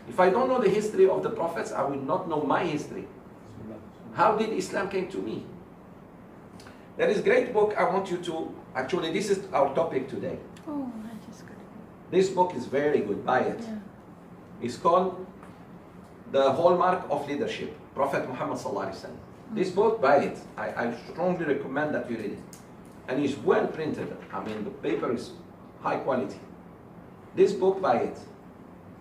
If I don't know the history of the prophets, I will not know my history. How did Islam came to me? There is a great book I want you to, actually this is our topic today. Oh, that is good. This book is very good, buy it. Yeah. It's called The Hallmark of Leadership, Prophet Muhammad Sallallahu Alaihi Wasallam. This book, buy it. I strongly recommend that you read it. And it's well printed. I mean, the paper is high quality. This book, buy it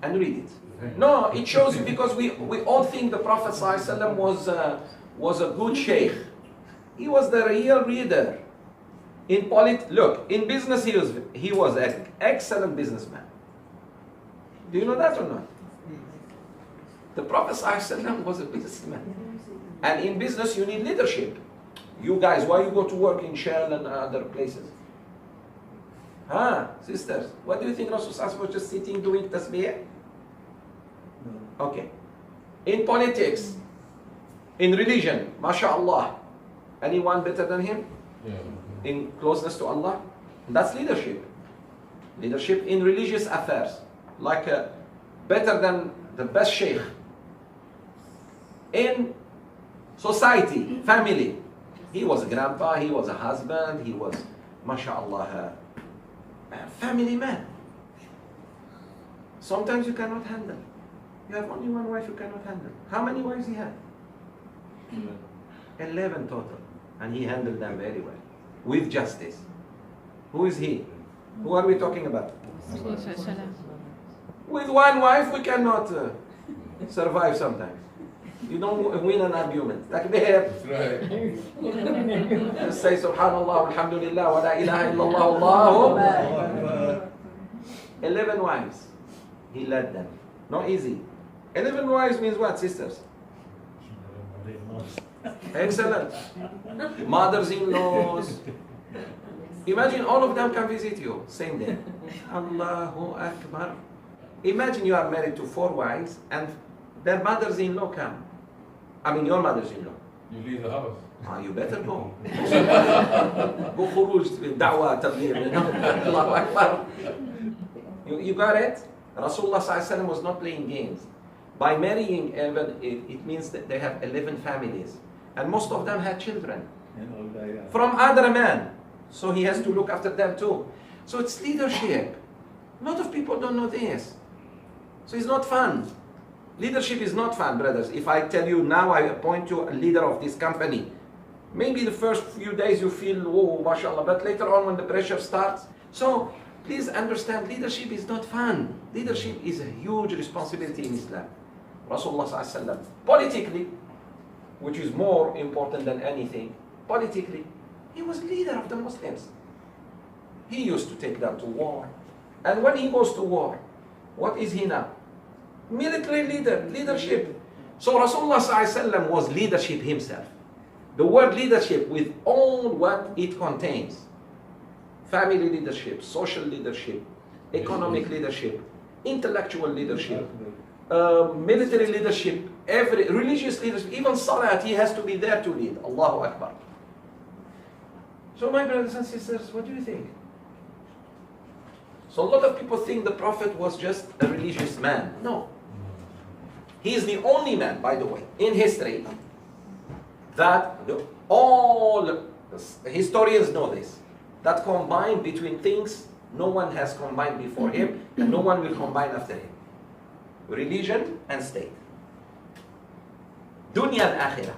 and read it. No, it shows you, because we all think the Prophet ﷺ was a good sheikh. He was the real leader. Look, in business he was an excellent businessman. Do you know that or not? The Prophet ﷺ was a businessman. And in business you need leadership. You guys, why you go to work in Shell and other places? Sisters, what do you think Rasulullah was just sitting doing tasbih? No. Okay. In politics, in religion, mashallah, anyone better than him? Yeah. In closeness to Allah? That's leadership. Leadership in religious affairs, like better than the best sheikh. In society, family, he was a grandpa, he was a husband, he was, mashallah, a family man. Sometimes you cannot handle. You have only one wife you cannot handle. How many wives he had? 11 total. And he handled them very well. With justice. Who is he? Who are we talking about? With one wife we cannot survive sometimes. You don't win an argument. Takbir. That's right. Just say Subhanallah, Alhamdulillah, wa la ilaha illallah, Allahu. 11 wives. He led them. Not easy. 11 wives means what, sisters? Excellent. Mothers-in-laws. Imagine all of them can visit you same day. Allahu Akbar. Imagine you are married to 4 wives and their mothers-in-law come. I mean your mothers-in-law. You leave the house. You better go. Go khuruj, da'wah, tabligh. Allahu Akbar. You got it? Rasulullah ﷺ was not playing games. By marrying 11, it means that they have 11 families. And most of them had children. From other men. So he has to look after them too. So it's leadership. A lot of people don't know this. So it's not fun. Leadership is not fun, brothers. If I tell you now I appoint you a leader of this company, maybe the first few days you feel, oh, mashallah, but later on when the pressure starts. So please understand, leadership is not fun. Leadership is a huge responsibility in Islam. Rasulullah ﷺ, politically, which is more important than anything, politically, he was leader of the Muslims. He used to take them to war. And when he goes to war, what is he now? Military leader, leadership. So Rasulullah ﷺ was leadership himself. The word leadership with all what it contains. Family leadership, social leadership, economic leadership, intellectual leadership, military leadership, every religious leadership, even salat, he has to be there to lead. Allahu Akbar. So my brothers and sisters, what do you think? So a lot of people think the Prophet was just a religious man. No. He is the only man, by the way, in history that all historians know this, that combined between things no one has combined before him and no one will combine after him. Religion and state. Dunya and akhirah.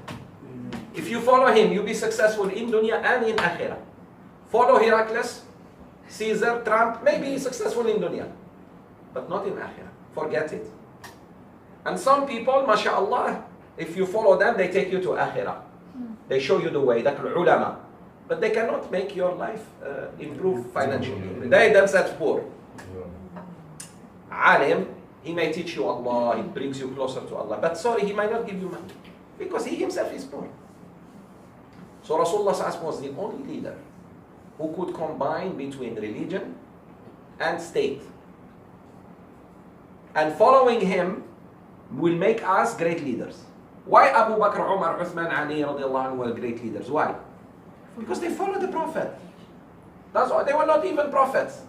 If you follow him, you'll be successful in dunya and in akhirah. Follow Heraclius, Caesar, Trump, maybe successful in dunya, but not in akhirah. Forget it. And some people, mashallah, if you follow them, they take you to akhirah. They show you the way, like ulama. But they cannot make your life improve financially. They themselves poor. Alim, he may teach you Allah, he brings you closer to Allah. But sorry, he might not give you money. Because he himself is poor. So Rasulullah ﷺ was the only leader who could combine between religion and state. And following him will make us great leaders. Why Abu Bakr, Umar, Uthman, Ali radiallahu anhu were great leaders? Why? Because they followed the Prophet. That's why they were not even prophets.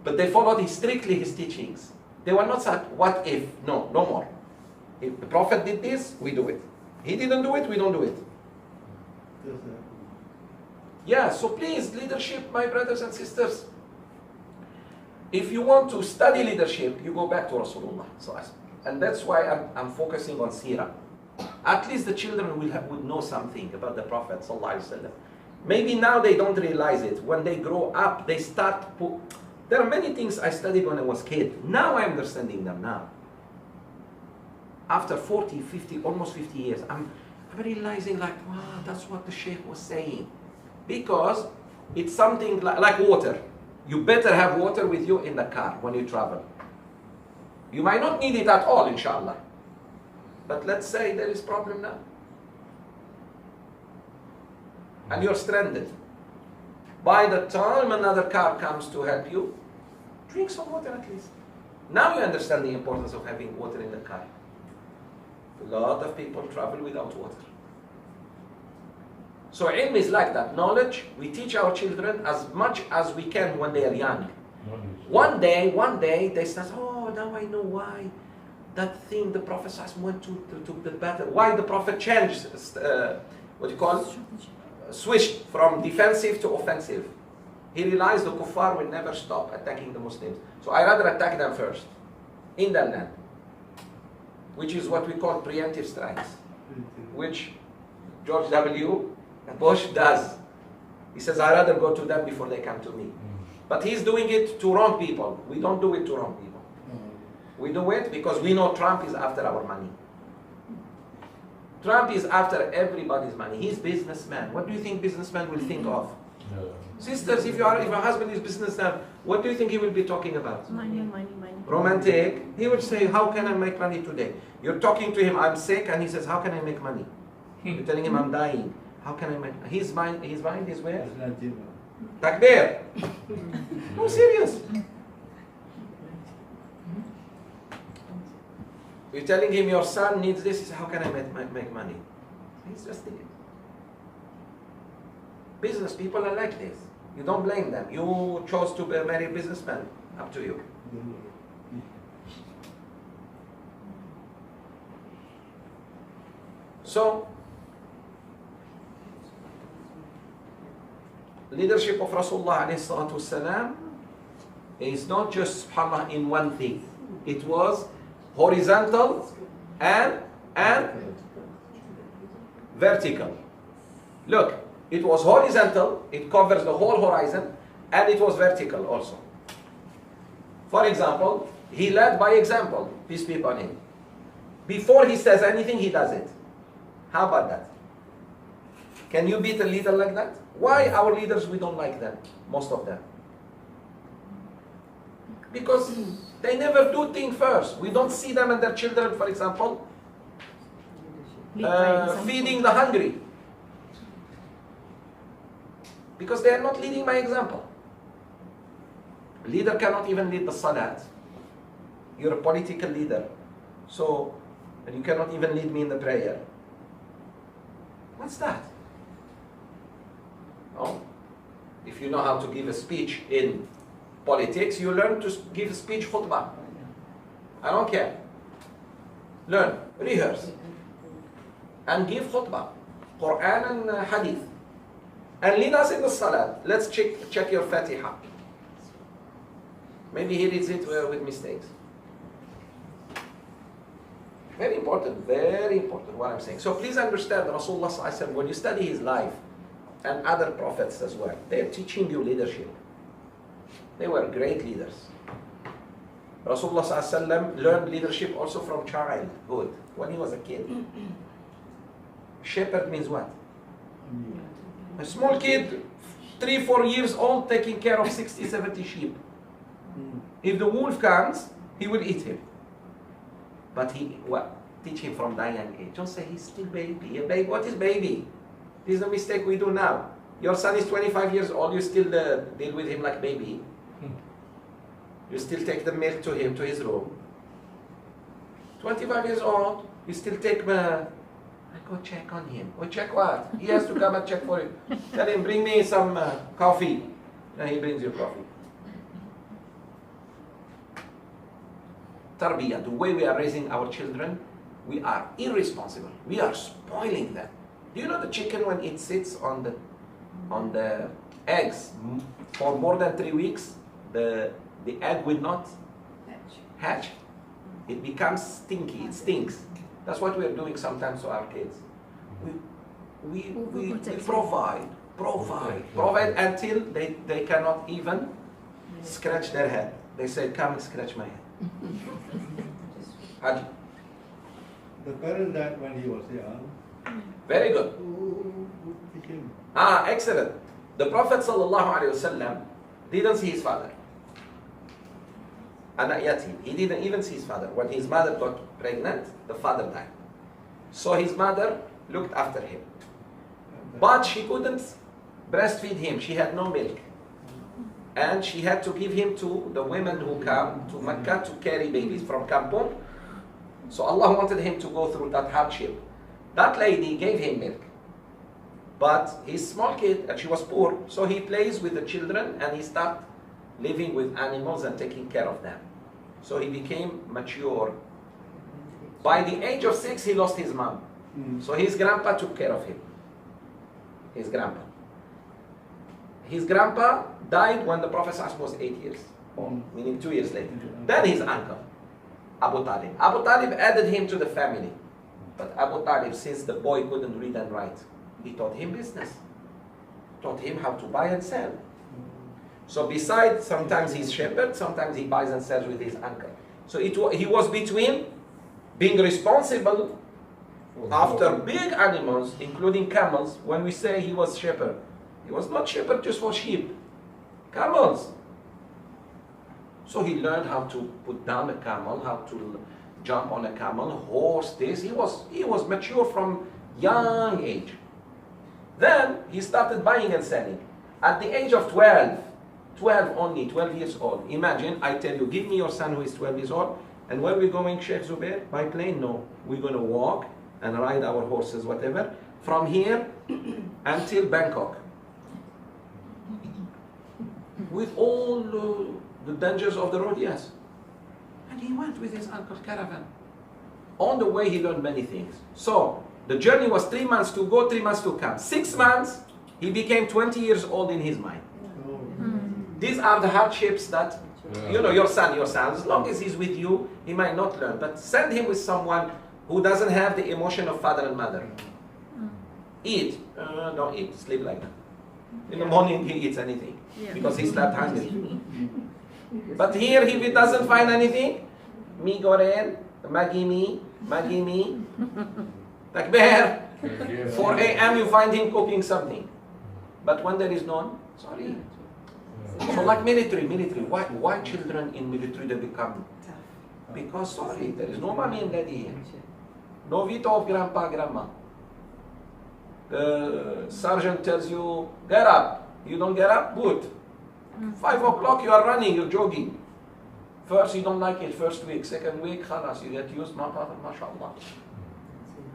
But they followed strictly his teachings. They will not say, what if? No, no more. If the Prophet did this, we do it. He didn't do it, we don't do it. Yeah, so please, leadership, my brothers and sisters, if you want to study leadership, you go back to Rasulullah. And that's why I'm focusing on seerah. At least the children would know something about the Prophet ﷺ. Maybe now they don't realize it. When they grow up, they start. There are many things I studied when I was a kid. Now I'm understanding them now. After 40, 50, almost 50 years, I'm realizing like, wow, that's what the Sheikh was saying. Because it's something like water. You better have water with you in the car when you travel. You might not need it at all, inshallah. But let's say there is problem now. And you're stranded. By the time another car comes to help you, drink some water at least. Now you understand the importance of having water in the car. A lot of people travel without water. So ilm is like that. Knowledge, we teach our children as much as we can when they are young. One day they start, oh, now I know why that thing the Prophet went to the battle. Why the Prophet changed, what you call, switched from defensive to offensive. He realized the kuffar will never stop attacking the Muslims. So I rather attack them first, in the land. Which is what we call preemptive strikes. Which George W. Bush does. He says, I rather go to them before they come to me. But he's doing it to wrong people. We don't do it to wrong people. We do it because we know Trump is after our money. Trump is after everybody's money. He's businessman. What do you think businessman will think of? Sisters, if your husband is businessman, what do you think he will be talking about? Money. Romantic. He will say, how can I make money today? You're talking to him, I'm sick, and he says, how can I make money? You're telling him, I'm dying. How can I make money? His mind is where? Takbir. No, serious. You're telling him your son needs this. He says, how can I make money? He's just thinking. Business people are like this. You don't blame them. You chose to marry a businessman. Up to you. So, leadership of Rasulullah ﷺ is not just, subhanAllah, in one thing. It was horizontal and vertical. Look, it was horizontal, it covers the whole horizon, and it was vertical also. For example, he led by example, peace be upon him. Before he says anything, he does it. How about that? Can you beat a leader like that? Why our leaders, we don't like them, most of them? Because they never do things first. We don't see them and their children, for example, feeding the hungry. Because they are not leading by example. Leader cannot even lead the salat. You're a political leader. So, and you cannot even lead me in the prayer. What's that? Oh, if you know how to give a speech in politics, you learn to give a speech khutbah. I don't care. Learn, rehearse, and give khutbah, Quran and hadith. And lead us in the salat. Let's check your Fatiha. Maybe he reads it with mistakes. Very important what I'm saying. So please understand Rasulullah ﷺ, when you study his life, and other prophets as well, they're teaching you leadership. They were great leaders. Rasulullah ﷺ learned leadership also from childhood, when he was a kid. Shepherd means what? A small kid, 3-4 years old, taking care of 60-70 sheep. If the wolf comes, he will eat him. But teach him from that young age. Don't say he's still baby. A baby, what is baby? This is the mistake we do now. Your son is 25 years old, you still deal with him like baby. You still take the milk to him, to his room. 25 years old, you still take I go check on him. Or check what? He has to come and check for you. Tell him, bring me some coffee. And he brings you coffee. tarbiyah, the way we are raising our children, we are irresponsible. We are spoiling them. Do you know the chicken, when it sits on the eggs for more than 3 weeks, the egg will not hatch. It becomes stinky, it stinks. That's what we are doing sometimes to our kids. We provide until they cannot even scratch their head. They say, come and scratch my head. Haji. The parent died when he was young. Very good. Who became? Excellent. The Prophet ﷺ didn't see his father. He didn't even see his father. When his mother got pregnant, the father died. So his mother looked after him. But she couldn't breastfeed him. She had no milk. And she had to give him to the women who come to Mecca to carry babies from Kampung. So Allah wanted him to go through that hardship. That lady gave him milk. But he's a small kid and she was poor. So he plays with the children and he started living with animals and taking care of them. So he became mature. By the age of 6, he lost his mom. So his grandpa took care of him. His grandpa. His grandpa died when the Prophet was 8 years old, meaning 2 years later. Then his uncle, Abu Talib. Abu Talib added him to the family. But Abu Talib, since the boy couldn't read and write, he taught him business. Taught him how to buy and sell. So besides, sometimes he's shepherd, sometimes he buys and sells with his uncle. So he was between being responsible after big animals, including camels. When we say he was shepherd, he was not shepherd just for sheep, camels. So he learned how to put down a camel, how to jump on a camel, horse, this. He was mature from young age. Then he started buying and selling. At the age of 12 years old. Imagine, I tell you, give me your son who is 12 years old, and where are we going, Sheikh Zoubir? By plane? No. We're going to walk and ride our horses, whatever, from here until Bangkok. With all the dangers of the road, yes. And he went with his uncle's caravan. On the way, he learned many things. So, the journey was 3 months to go, 3 months to come. 6 months, he became 20 years old in his mind. These are the hardships that, you know, your son, as long as he's with you, he might not learn. But send him with someone who doesn't have the emotion of father and mother. Eat. Don't eat, sleep like that. In the morning, he eats anything. Because he slept hungry. But here, if he doesn't find anything, mi goreng, Maggi me, takbir. 4 a.m. you find him cooking something. But when there is none, sorry. So like military, why children in military they become? Because sorry, there is no mommy and daddy here. No veto of grandpa, grandma. The sergeant tells you, get up. You don't get up, good. 5 o'clock you are running, you're jogging. First you don't like it, first week, second week, khalas, you get used, mashallah.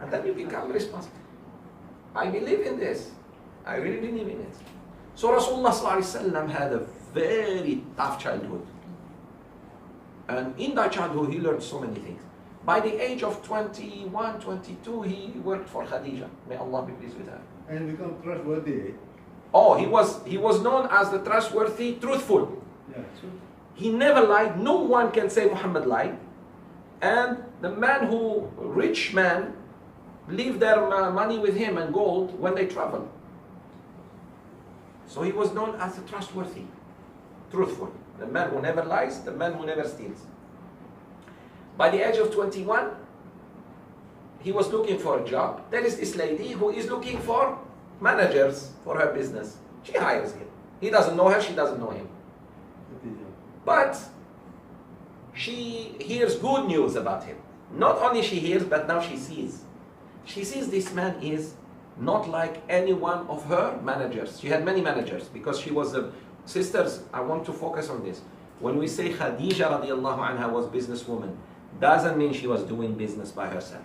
And then you become responsible. I believe in this. I really believe in it. So RasulullahSAW had a very tough childhood. And in that childhood he learned so many things. By the age of 21, 22, he worked for Khadija. May Allah be pleased with her. And become trustworthy. Oh, he was known as the trustworthy, truthful. Yeah. He never lied. No one can say Muhammad lied. And the rich man, leave their money with him and gold when they travel. So he was known as the trustworthy, truthful. The man who never lies, the man who never steals. By the age of 21, he was looking for a job. There is this lady who is looking for managers for her business. She hires him. He doesn't know her, she doesn't know him. But she hears good news about him. Not only she hears, but now she sees. She sees this man is not like any one of her managers. She had many managers because she was a... Sisters, I want to focus on this. When we say Khadija radiallahu anha was businesswoman, doesn't mean she was doing business by herself.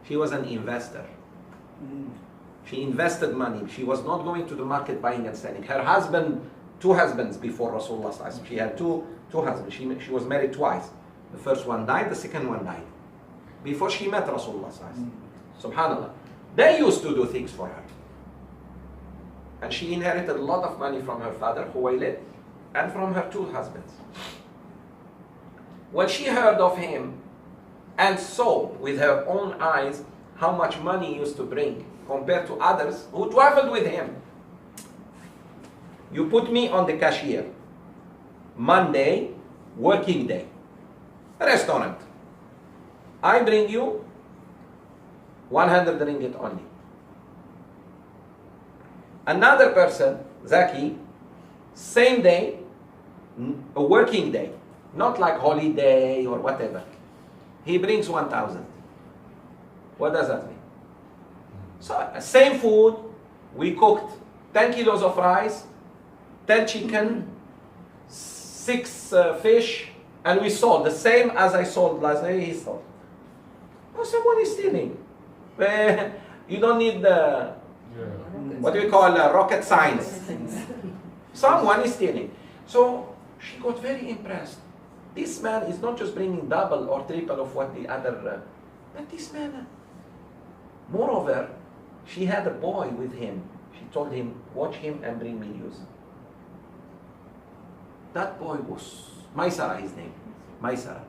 She was an investor. She invested money. She was not going to the market buying and selling. Her husband, 2 husbands before Rasulullah. She had two husbands. She was married twice. The first one died, the second one died. Before she met Rasulullah. Subhanallah. They used to do things for her. And she inherited a lot of money from her father, Khuwaylid, and from her two husbands. When she heard of him and saw with her own eyes how much money he used to bring compared to others who traveled with him. You put me on the cashier. Monday, working day. Restaurant. I bring you 100 ringgit only. Another person, Zaki, same day, a working day, not like holiday or whatever. He brings 1,000. What does that mean? So, same food, we cooked 10 kilos of rice, 10 chicken, 6 fish, and we sold the same as I sold last day, he sold. Oh, someone is stealing. You don't need the, what do we call rocket science. Someone is stealing. So she got very impressed. This man is not just bringing double or triple of what the other, but this man, moreover, she had a boy with him. She told him, watch him and bring me news. That boy was, Maisara his name, Maisara.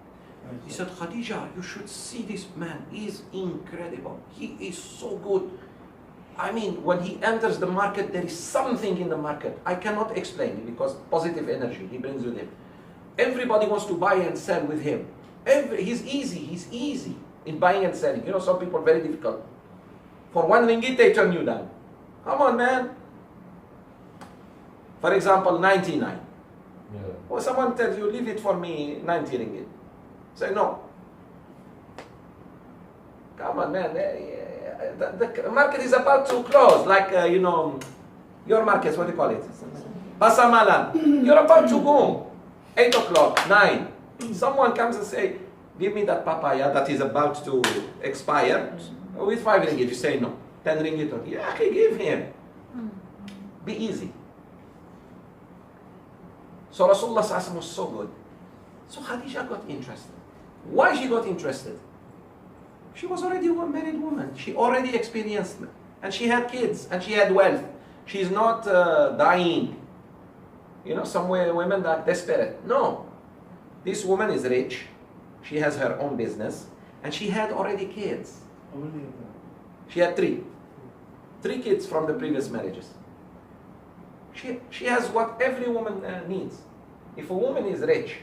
He said, Khadija, you should see this man. He is incredible. He is so good. I mean, when he enters the market, there is something in the market. I cannot explain it because positive energy he brings with him. Everybody wants to buy and sell with him. He's easy in buying and selling. You know, some people are very difficult. For 1 ringgit, they turn you down. Come on, man. For example, 99. Yeah. Or someone tells you, leave it for me, 90 ringgit. Say no. Come on, man. The market is about to close. Like, you know, your markets, what do you call it? Basamalan. You're about to go. 8 o'clock, 9. Someone comes and say, give me that papaya that is about to expire. With 5 ringgit, you say no. 10 ringgit, okay. Yeah, give him. Be easy. So Rasulullah ﷺ was so good. So Khadija got interested. Why she got interested? She was already a married woman. She already experienced it. And she had kids. And she had wealth. She's not dying. You know, some women are desperate. No. This woman is rich. She has her own business. And she had already kids. She had 3. 3 kids from the previous marriages. She has what every woman needs. If a woman is rich,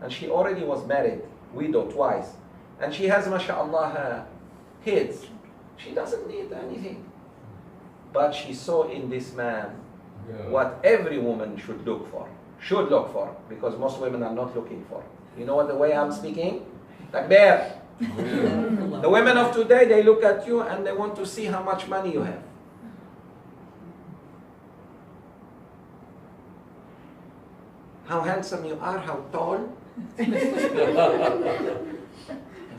and she already was married, widow twice, and she has, mashallah, kids, she doesn't need anything. But she saw in this man what every woman should look for. Because most women are not looking for. You know what the way I'm speaking? Like bear. The women of today, they look at you and they want to see how much money you have. How handsome you are, how tall.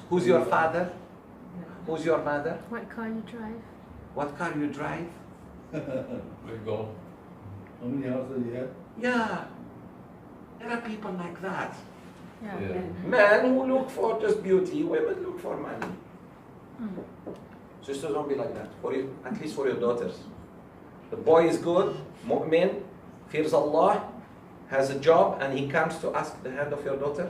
Who's your father? Who's your mother? What car you drive? What car you drive? There you go. How many houses you have? Yeah. There are people like that. Yeah. Yeah. Men who look for just beauty, women look for money. Sisters, don't be like that. For you, at least for your daughters. The boy is good, mu'min, fears Allah, has a job, and he comes to ask the hand of your daughter.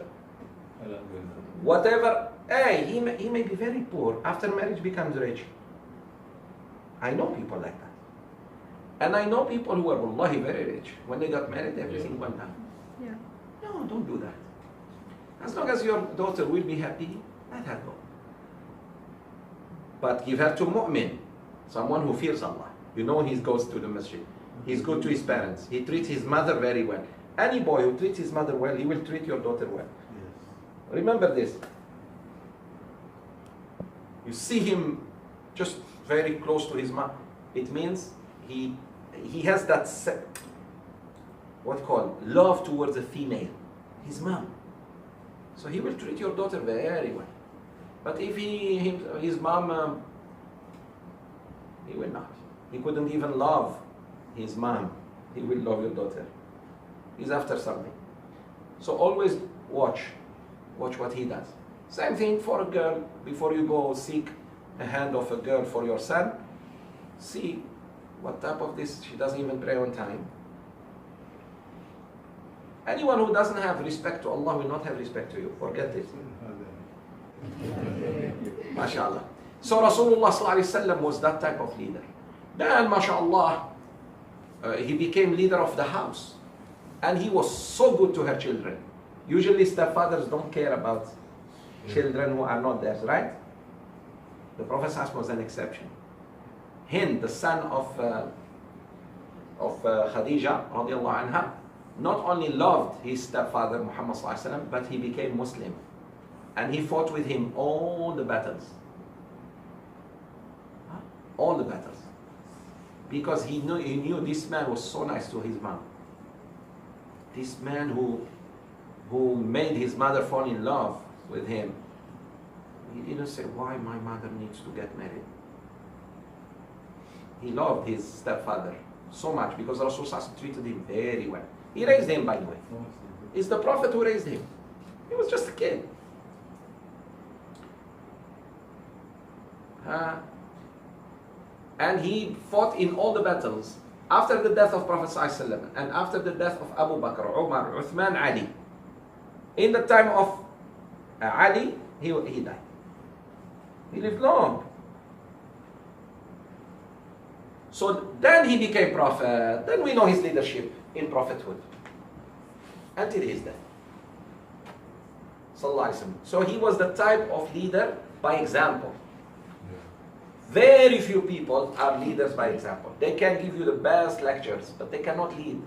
Whatever, hey, he may be very poor. After marriage becomes rich. I know people like that. And I know people who are wallahi very rich. When they got married, everything went down. Yeah. No, don't do that. As long as your daughter will be happy, let her go. But give her to mu'min, someone who fears Allah. You know he goes to the masjid. He's good to his parents. He treats his mother very well. Any boy who treats his mother well, he will treat your daughter well. Yes. Remember this. You see him just very close to his mom. It means he has that love towards a female, his mom. So he will treat your daughter very well. But if his mom, he will not. He couldn't even love his mom. He will love your daughter. He's after something. So always watch. Watch what he does. Same thing for a girl. Before you go seek a hand of a girl for your son, see what type of this. She doesn't even pray on time. Anyone who doesn't have respect to Allah will not have respect to you. Forget it. MashaAllah. So Rasulullah was that type of leader. Then, MashaAllah, he became leader of the house. And he was so good to her children. Usually stepfathers don't care about children who are not theirs, right? The Prophet was an exception. Hind, the son of Khadija, radiallahu anha, not only loved his stepfather Muhammad sallallahu alaihi wasallam, but he became Muslim. And he fought with him all the battles. All the battles. Because he knew this man was so nice to his mom. This man who made his mother fall in love with him. He didn't say, why my mother needs to get married. He loved his stepfather so much because Rasulullah treated him very well. He raised him, by the way. It's the Prophet who raised him. He was just a kid. And he fought in all the battles. After the death of Prophet ﷺ and after the death of Abu Bakr, Umar, Uthman, Ali. In the time of Ali, he died. He lived long. So then he became prophet. Then we know his leadership in prophethood. Until his death. Sallallahu Alaihi Wasallam. So he was the type of leader by example. Very few people are leaders by example. They can give you the best lectures, but they cannot lead.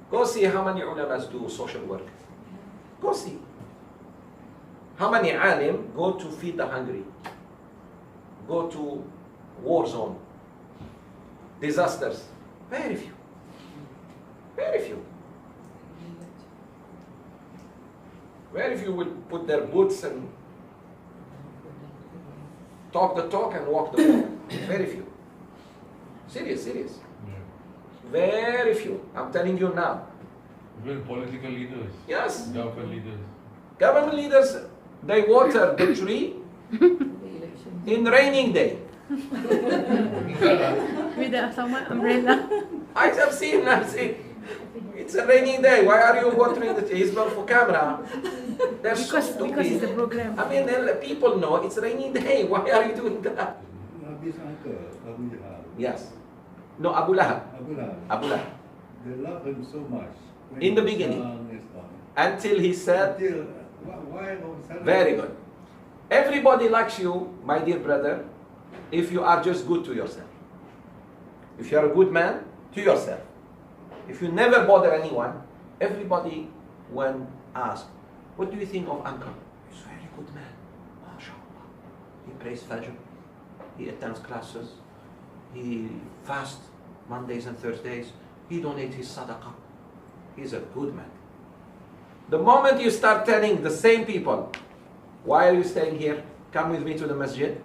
Go see how many ulamas do social work. Go see. How many alim go to feed the hungry? Go to war zone. Disasters. Very few. Very few. Very few will put their boots and talk the talk and walk the walk. Very few. Serious. Very few. I'm telling you now. Even political leaders. Yes. Government leaders. Government leaders, they water the tree in raining day. With someone umbrella. I have seen. It's a raining day. Why are you watering the tree? It's not for camera. They're so stupid. Because it's a program. I mean, people know it's a raining day. Why are you doing that? Nabi's uncle, Abu Lahab. Yes. No, Abu Lahab. Abu Lahab. They love him so much. In the beginning. Until he said, why very good. Everybody likes you, my dear brother, if you are just good to yourself. If you are a good man, to yourself. If you never bother anyone, everybody when asked, what do you think of uncle? He's a very good man. MashaAllah. He prays Fajr. He attends classes. He fasts Mondays and Thursdays. He donates his sadaqah. He's a good man. The moment you start telling the same people, why are you staying here? Come with me to the masjid.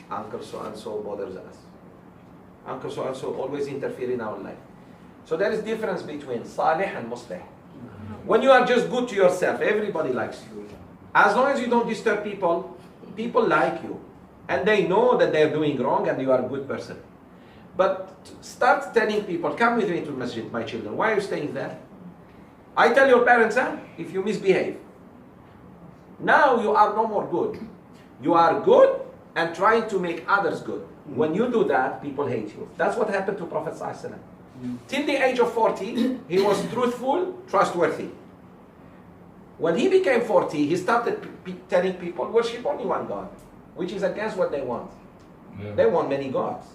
Uncle so-and-so bothers us. Uncle so-and-so always interfere in our life. So there is difference between salih and muslih. When you are just good to yourself, everybody likes you. As long as you don't disturb people, people like you. And they know that they are doing wrong and you are a good person. But start telling people, come with me to masjid, my children. Why are you staying there? I tell your parents, if you misbehave. Now you are no more good. You are good and trying to make others good. When you do that, people hate you. That's what happened to Prophet ﷺ. Till the age of 40, he was truthful, trustworthy. When he became 40, he started telling people, worship only one God, which is against what they want. Yeah. They want many gods.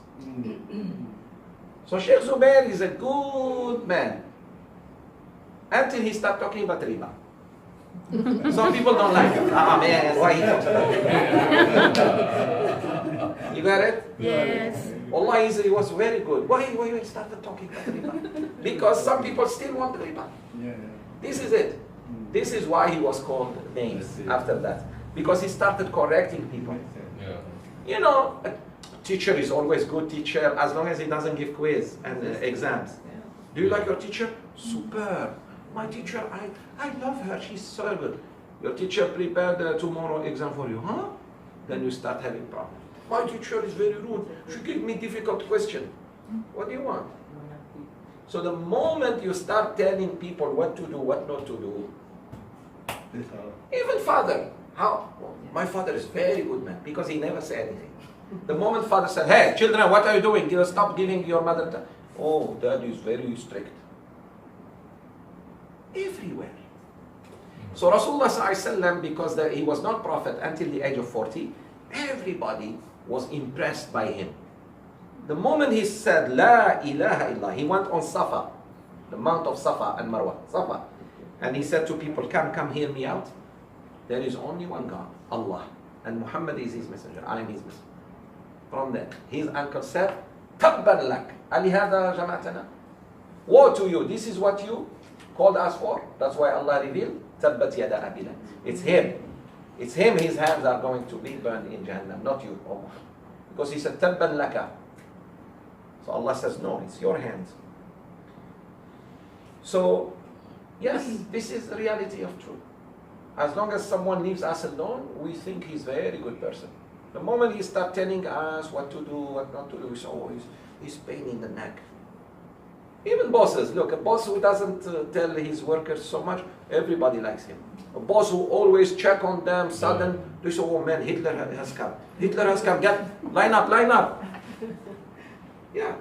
So Sheikh Zoubir is a good man until he started talking about riba. Some people don't like him. Ah man, why he talks about riba? You got it? Yes. Allah, he was very good. Why he started talking about riba? Because some people still want riba. This is it. This is why he was called names after that. Because he started correcting people. Yeah. You know, a teacher is always good teacher as long as he doesn't give quiz and exams. Do you like your teacher? Superb. My teacher, I love her, she's so good. Your teacher prepared the tomorrow exam for you, huh? Then you start having problems. My teacher is very rude. She gave me difficult question. What do you want? So the moment you start telling people what to do, what not to do, even father, my father is very good man because he never said anything. The moment father said, hey children, what are you doing? You stop giving your mother time. Oh, dad is very strict. Everywhere. So Rasulullah because he was not prophet until the age of 40, everybody was impressed by him. The moment he said, La ilaha illallah, he went on Safa, the mount of Safa and Marwa, Safa. And he said to people, come hear me out. There is only one God, Allah. And Muhammad is his messenger, I am his messenger. From there, his uncle said, Tabban lak, alihada jama'atana. Woe to you, this is what you called us for. That's why Allah revealed, Tabbat yada abila. It's him. It's him, his hands are going to be burned in Jahannam, not you, oh Muhammad. Because he said, Tabban laka. So Allah says, no, it's your hands. So, yes, this is the reality of truth. As long as someone leaves us alone, we think he's a very good person. The moment he starts telling us what to do, what not to do, we say, oh, he's pain in the neck. Even bosses, look, a boss who doesn't tell his workers so much, everybody likes him. A boss who always check on them, sudden, they say, oh man, Hitler has come. Hitler has come, line up, line up. Yeah.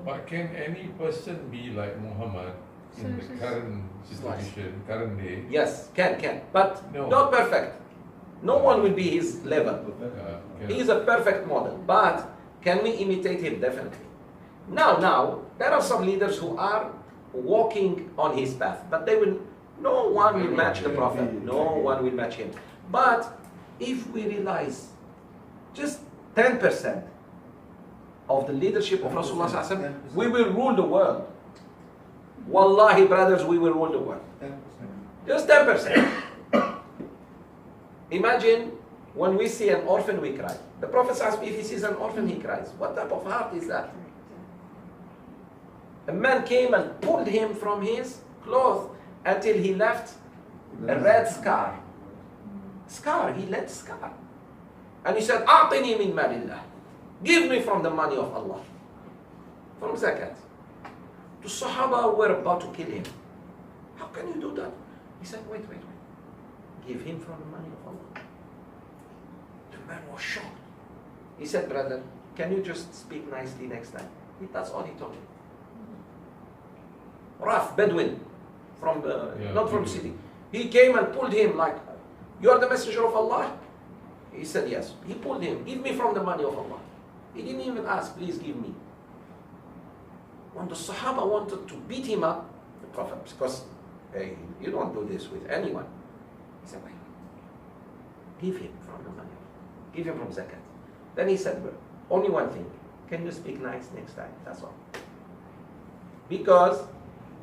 But can any person be like Muhammad in the current situation, current day? Yes, can. But no. Not perfect. No one will be his level. He is a perfect model. But can we imitate him? Definitely. Now, there are some leaders who are walking on his path, but no one will match the Prophet. No one will match him. But if we realize just 10% of the leadership of Rasulullah, we will rule the world. Wallahi, brothers, we will rule the world. 10%. Just 10%. Imagine when we see an orphan, we cry. The Prophet says, if he sees an orphan, he cries. What type of heart is that? A man came and pulled him from his clothes until he left a red scar. He left scar. And he said, أعطني من مال الله. Give me from the money of Allah. From zakat. The Sahaba were about to kill him. How can you do that? He said, wait. Give him from the money of Allah. The man was shocked. He said, brother, can you just speak nicely next time? That's all he told him. Rough Bedouin, not from the city. He came and pulled him like, you are the messenger of Allah? He said, yes. He pulled him, give me from the money of Allah. He didn't even ask, please give me. When the Sahaba wanted to beat him up, the Prophet, because hey, you don't do this with anyone. He said, wait, give him from the money. Give him from zakat. Then he said, well, only one thing. Can you speak nice next time? That's all. Because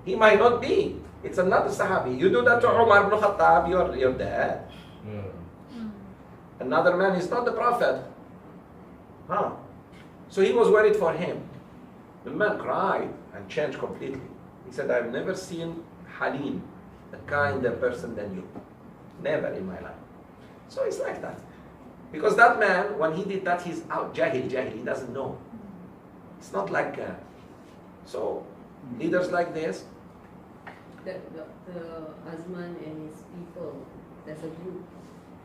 he might not be. It's another Sahabi. You do that to Umar ibn Khattab, you're dead. Yeah. Another man is not the Prophet. So he was worried for him. The man cried and changed completely. He said, I've never seen Halim, a kinder person than you. Never in my life. So it's like that. Because that man, when he did that, he's out, jahil, he doesn't know. It's not like, so leaders like this. The Azman and his people, there's a group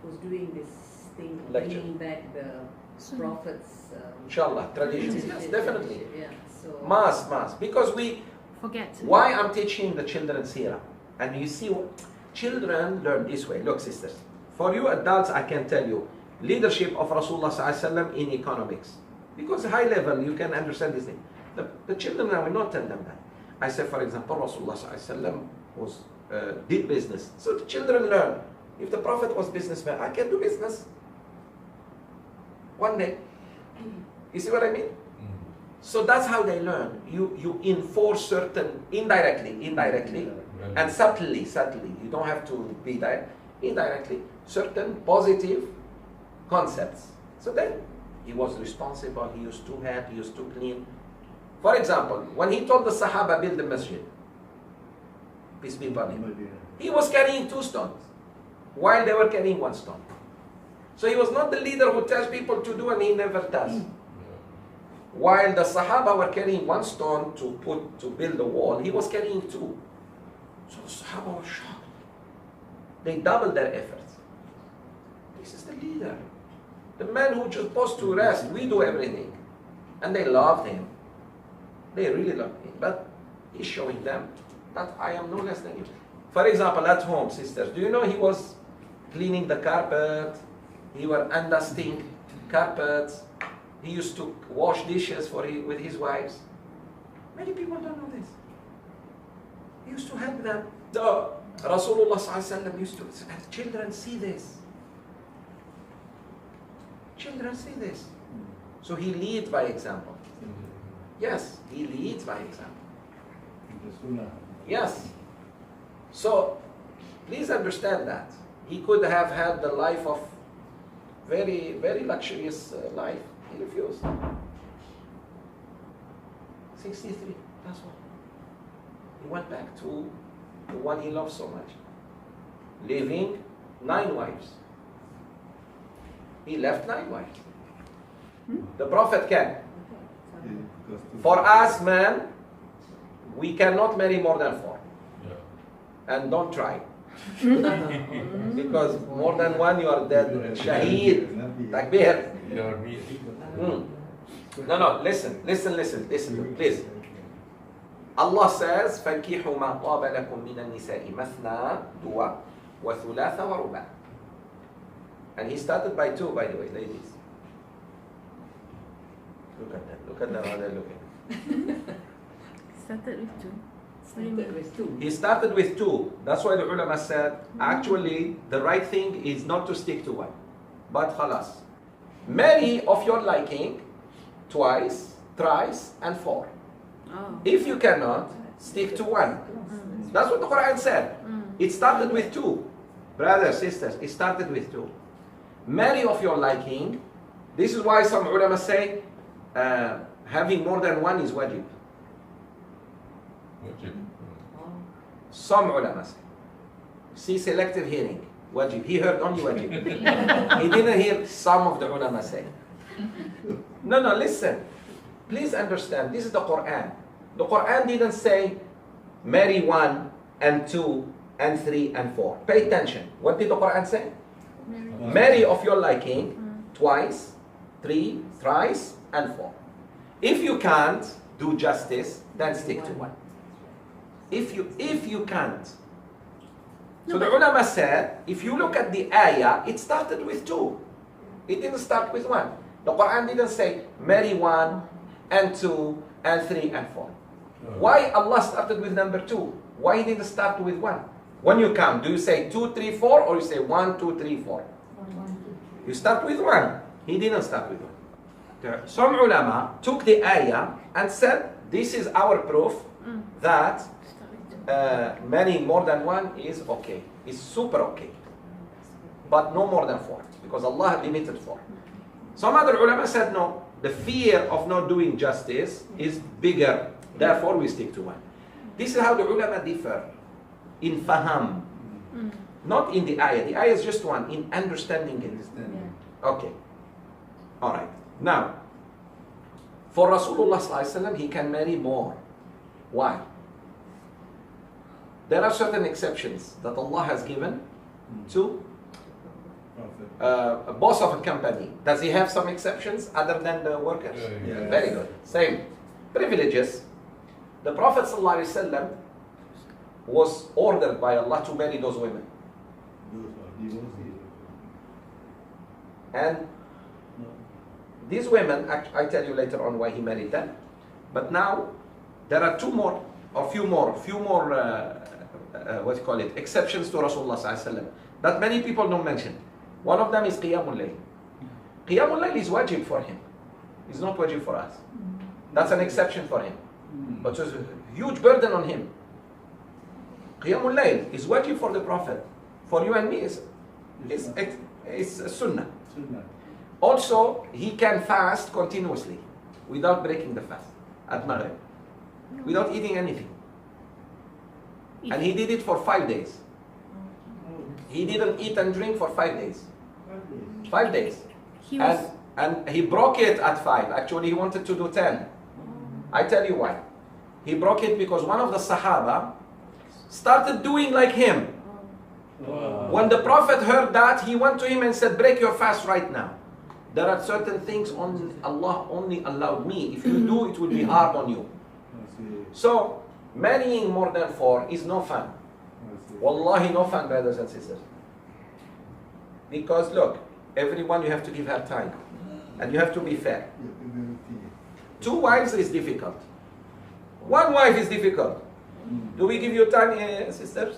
who's doing this thing, bringing back the Prophet's Inshallah, traditions. Yes, definitely. Yeah, so Mass. Because we Forget. Why I'm teaching the children seerah? And you see, children learn this way. Look, sisters, for you adults, I can tell you, leadership of Rasulullah in economics. Because high level, you can understand this thing. The children, I will not tell them that. I say, for example, Rasulullah did business. So the children learn. If the Prophet was businessman, I can do business. One day. You see what I mean? So that's how they learn. You enforce certain, indirectly, and subtly. You don't have to be direct. Indirectly, certain positive concepts. So then, he was responsible, he used to help, he used to clean. For example, when he told the Sahaba build the masjid, peace be upon him. He was carrying 2 stones, while they were carrying 1 stone. So he was not the leader who tells people to do and he never does. While the Sahaba were carrying 1 stone to build the wall, he was carrying 2. So the Sahaba were shocked. They doubled their efforts. This is the leader. The man who just supposed to rest, we do everything. And they loved him. They really loved him. But he's showing them that I am no less than you. For example, at home, sisters, do you know he was cleaning the carpet? He was undusting carpets. He used to wash dishes with his wives. Many people don't know this. He used to help them. The RasulullahSAW used to say, children see this. Children see this. So he leads by example. Yes, he leads by example. Yes. So please understand that. He could have had the life of very, very luxurious life. He refused. 63, that's all. He went back to the one he loved so much. Leaving 9 wives. He left 9 wives. The Prophet can. For us, man, we cannot marry more than 4. And don't try. Because more than 1 you are dead. Shaheed. Takbir. No, listen, please. Allah says, فَانْكِحُوا مَا طَابَ لَكُم مِّنَ النِّسَاءِ مَثْنَى وَثُلَاثَ وَرُبَاعَ. And he started by 2, by the way, ladies. Look at them, how they're looking. Started with 2. He started with 2. That's why the ulama said, actually, the right thing is not to stick to 1. But khalas. Marry of your liking, twice, thrice, and 4. Oh. If you cannot, stick to 1. That's what the Quran said. It started with 2. Brothers, sisters, it started with 2. Marry of your liking. This is why some ulama say, having more than 1 is wajib. Some ulama say. See, selective hearing. Wajib. He heard only wajib. He didn't hear some of the ulama say. No, listen. Please understand, this is the Quran. The Quran didn't say marry 1 and 2 and 3 and 4. Pay attention. What did the Quran say? Marry of your liking, twice, 3, thrice, and 4. If you can't do justice, then stick to 1. If you can't. So the ulama said, if you look at the ayah, it started with 2. It didn't start with 1. The Quran didn't say marry 1 and 2 and 3 and 4. Why Allah started with number 2? Why didn't start with 1? When you count, do you say 2, 3, 4 or you say 1, 2, 3, 4? You start with 1. He didn't start with 1. Some ulama took the ayah and said, this is our proof that marrying more than 1 is okay. It's super okay. But no more than 4. Because Allah limited 4. Some other ulama said no. The fear of not doing justice is bigger. Therefore we stick to 1. This is how the ulama differ. In faham. Not in the ayah. The ayah is just 1. In understanding it. Okay. Alright. Now, for Rasulullah he can marry more. Why? There are certain exceptions that Allah has given to a boss of a company. Does he have some exceptions other than the workers? Yeah. Very good. Same. Privileges. The Prophet ﷺ was ordered by Allah to marry those women. And these women, I tell you later on why he married them. But now, there are few more, exceptions to Rasulullah ﷺ that many people don't mention. One of them is Qiyamul Layl. Qiyamul Layl is wajib for him. It's not wajib for us. That's an exception for him. But it's a huge burden on him. Qiyamul Layl is wajib for the Prophet. For you and me, it's a sunnah. Also, he can fast continuously without breaking the fast at Maghrib. Without eating anything. And he did it for 5 days. He didn't eat and drink for 5 days. 5 days. He was. And he broke it at 5. Actually, he wanted to do 10. I tell you why. He broke it because one of the Sahaba started doing like him. Wow. When the Prophet heard that, he went to him and said, break your fast right now. There are certain things Allah only allowed me. If you do, it will be hard on you. So, marrying more than 4 is no fun. Wallahi, no fun, brothers and sisters. Because look, everyone you have to give her time. And you have to be fair. 2 wives is difficult. 1 wife is difficult. Do we give you time, sisters?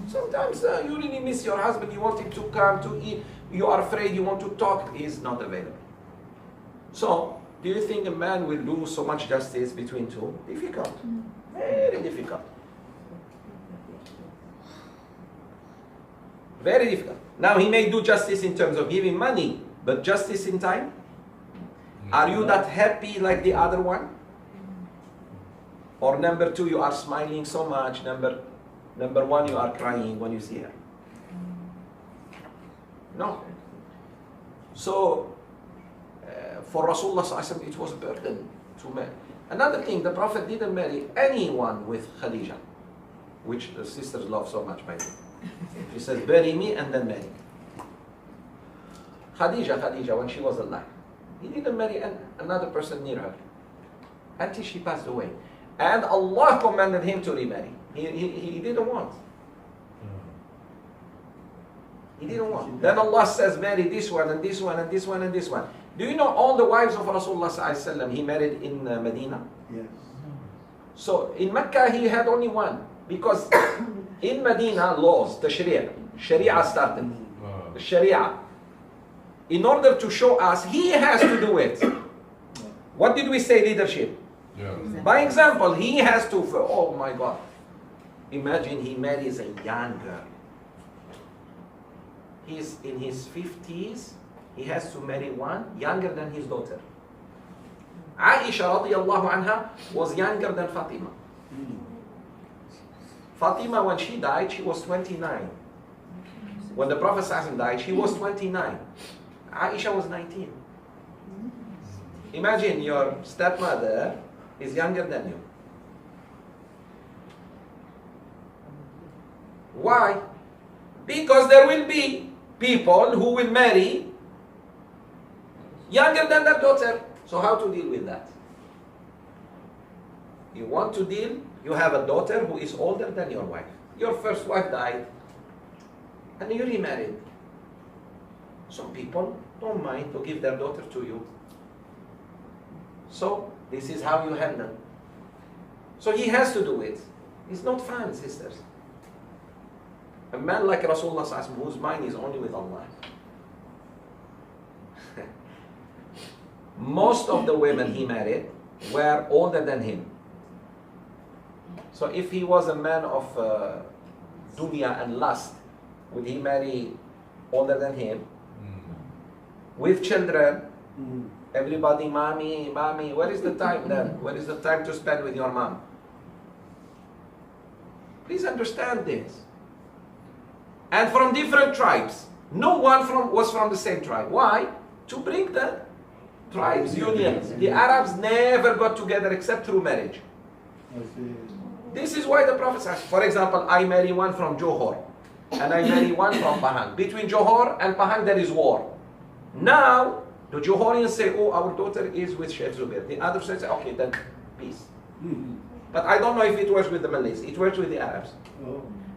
Sometimes you really miss your husband, you want him to come to eat, you are afraid, you want to talk, he is not available. So, do you think a man will do so much justice between 2? Difficult. Very difficult. Very difficult. Now, he may do justice in terms of giving money, but justice in time? Are you that happy like the other one? Or number 2, you are smiling so much, number 1, you are crying when you see her? No. So, for Rasulullah it was a burden to marry. Another thing, the Prophet didn't marry anyone with Khadija, which the sisters love so much, by the way. She says, bury me and then marry. Khadija, when she was alive. He didn't marry another person near her until she passed away. And Allah commanded him to remarry. He didn't want. He didn't want. Then Allah says, marry this one and this one and this one and this one. Do you know all the wives of Rasulullah he married in Medina? Yes. So in Mecca he had only one. Because in Medina laws, the Sharia started. The Sharia. In order to show us, he has to do it. What did we say, leadership? Yeah. By example, he has to, oh my God. Imagine he marries a young girl. He's in his 50s. He has to marry one younger than his daughter. Aisha radiallahu anha was younger than Fatima. Fatima, when she died, she was 29. When the Prophet died, she was 29. Aisha was 19. Imagine your stepmother is younger than you. Why? Because there will be people who will marry younger than their daughter. So how to deal with that? You want to deal, you have a daughter who is older than your wife. Your first wife died and you remarried. Some people don't mind to give their daughter to you. So this is how you handle. So he has to do it. It's not fun, sisters. A man like Rasulullah whose mind is only with Allah. Most of the women he married were older than him. So if he was a man of dunya and lust, would he marry older than him? With children, everybody, mommy, where is the time then? Where is the time to spend with your mom? Please understand this. And from different tribes. No one was from the same tribe. Why? To bring the tribes union. The Arabs never got together except through marriage. This is why the Prophet says, for example, I marry one from Johor and I marry one from Pahang. Between Johor and Pahang there is war. Now, the Johorians say, oh, our daughter is with Sheikh Zoubir. The other say, okay, then peace. But I don't know if it works with the Malays. It works with the Arabs.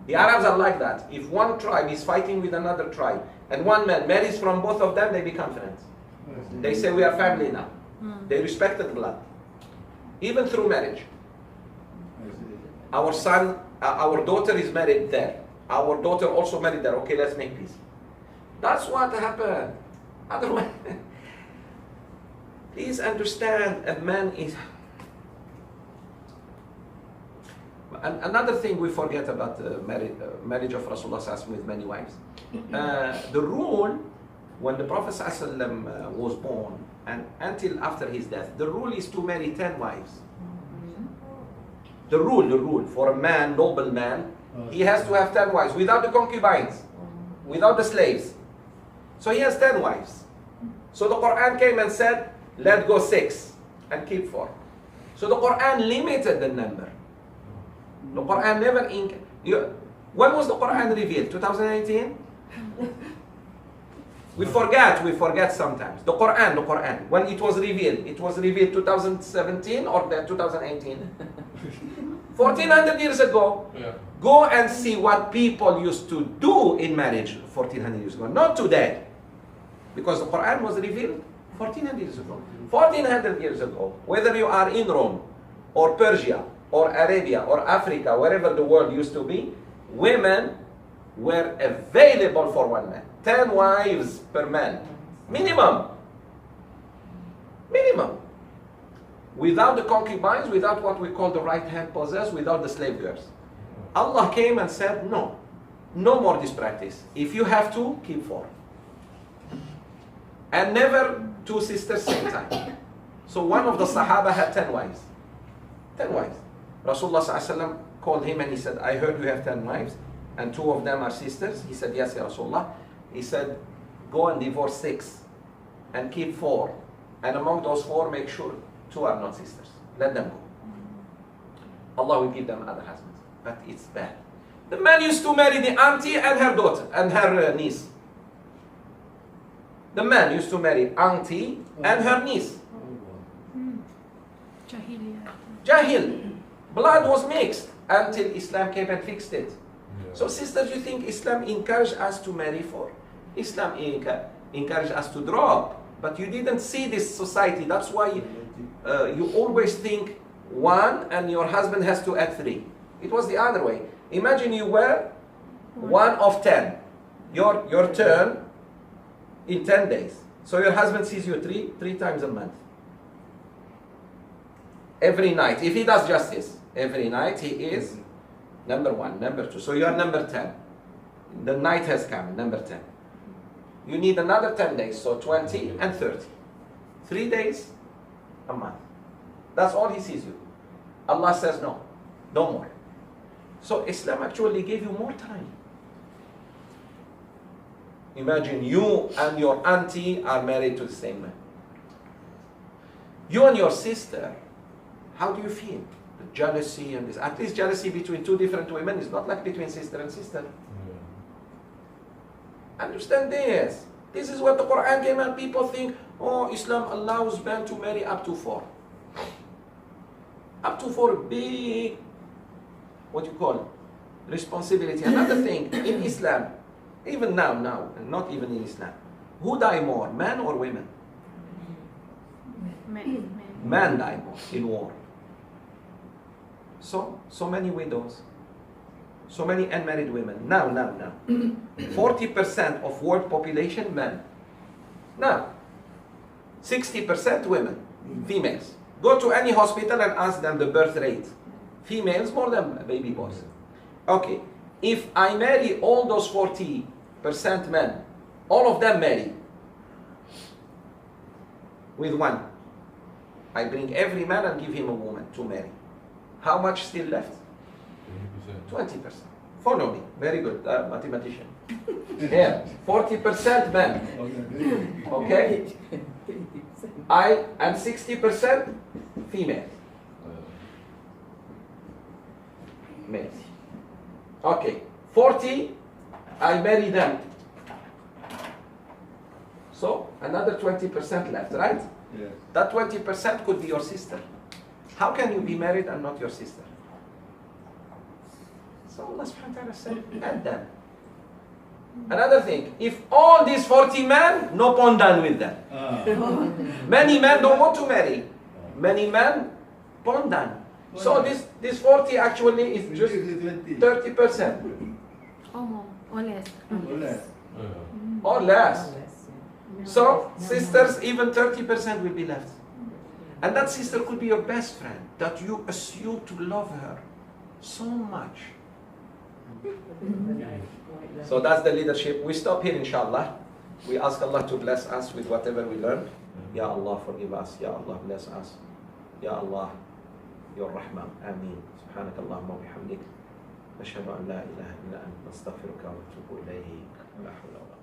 The Arabs are like that. If one tribe is fighting with another tribe and one man marries from both of them, they become friends. They say, we are family now. They respect the blood. Even through marriage. Our son, our daughter is married there. Our daughter also married there. Okay, let's make peace. That's what happened. Otherwise, please understand, a man is... Another thing we forget about the marriage of Rasulullah with many wives. The rule, when the Prophet was born, and until after his death, the rule is to marry 10 wives. The rule for a man, noble man, he has to have 10 wives without the concubines, without the slaves. So he has 10 wives. So the Quran came and said, let go 6 and keep 4. So the Quran limited the number. The Quran never when was the Quran revealed? 2018? We forget sometimes. The Quran, when it was revealed 2017 or 2018? 1400 years ago. Yeah. Go and see what people used to do in marriage 1400 years ago, not today. Because the Quran was revealed 1400 years ago. 1400 years ago, whether you are in Rome or Persia or Arabia or Africa, wherever the world used to be, women were available for one man. 10 wives per man. Minimum. Without the concubines, without what we call the right hand possessed, without the slave girls. Allah came and said, no more this practice. If you have to, keep 4. And never 2 sisters same time. So one of the Sahaba had 10 wives. 10 wives. Rasulullah ﷺ called him and he said, I heard you have 10 wives and 2 of them are sisters. He said, yes, Ya Rasulullah. He said, go and divorce 6 and keep 4. And among those 4, make sure 2 are not sisters. Let them go. Allah will give them other husbands. But it's bad. The man used to marry the auntie and her daughter and her niece. The man used to marry auntie and her niece. Jahil. Blood was mixed until Islam came and fixed it. Yeah. So sisters, you think Islam encouraged us to marry 4? Islam encouraged us to drop. But you didn't see this society. That's why you always think 1 and your husband has to add 3. It was the other way. Imagine you were 1 of 10. Your turn in 10 days. So your husband sees you 3 times a month. Every night. If he does justice, every night he is number 1, number 2. So you are number 10. The night has come, number 10. You need another 10 days, so 20 and 30. 3 days a month. That's all he sees you. Allah says no more. So Islam actually gave you more time. Imagine you and your auntie are married to the same man. You and your sister, how do you feel? The jealousy and this. At least jealousy between 2 different women is not like between sister and sister. Understand this. This is what the Quran came and people think, oh, Islam allows men to marry up to 4. Up to 4 big, what you call, responsibility. Another thing, in Islam, even now, not even in Islam, who die more, men or women? Men die more in war. So many widows. So many unmarried women. Now. 40% of world population, men. Now, 60% women, females. Go to any hospital and ask them the birth rate. Females more than baby boys. Okay, if I marry all those 40% men, all of them marry with 1. I bring every man and give him a woman to marry. How much still left? 20%. Follow me. Very good, mathematician. Yeah, 40% men. Okay? And 60% female. Males. Okay. 40, I marry them. So, another 20% left, right? Yes. That 20% could be your sister. How can you be married and not your sister? So Allah subhanahu wa ta'ala said, add them. Another thing, if all these 40 men, no pondan with them. Many men don't want to marry. Many men, pondan. So this 40 actually is just 30%. Or less. Or less. So sisters, even 30% will be left. And that sister could be your best friend, that you assume to love her so much. So that's the leadership. We stop here, inshallah. We ask Allah to bless us with whatever we learned. Ya Allah, forgive us. Ya Allah, bless us. Ya Allah, your rahmah. Ameen. سبحانك اللهم وبحمدك نشهد أن لا إله إلا أنت نستغفرك ونتوب إليك. لا حول ولا قوة.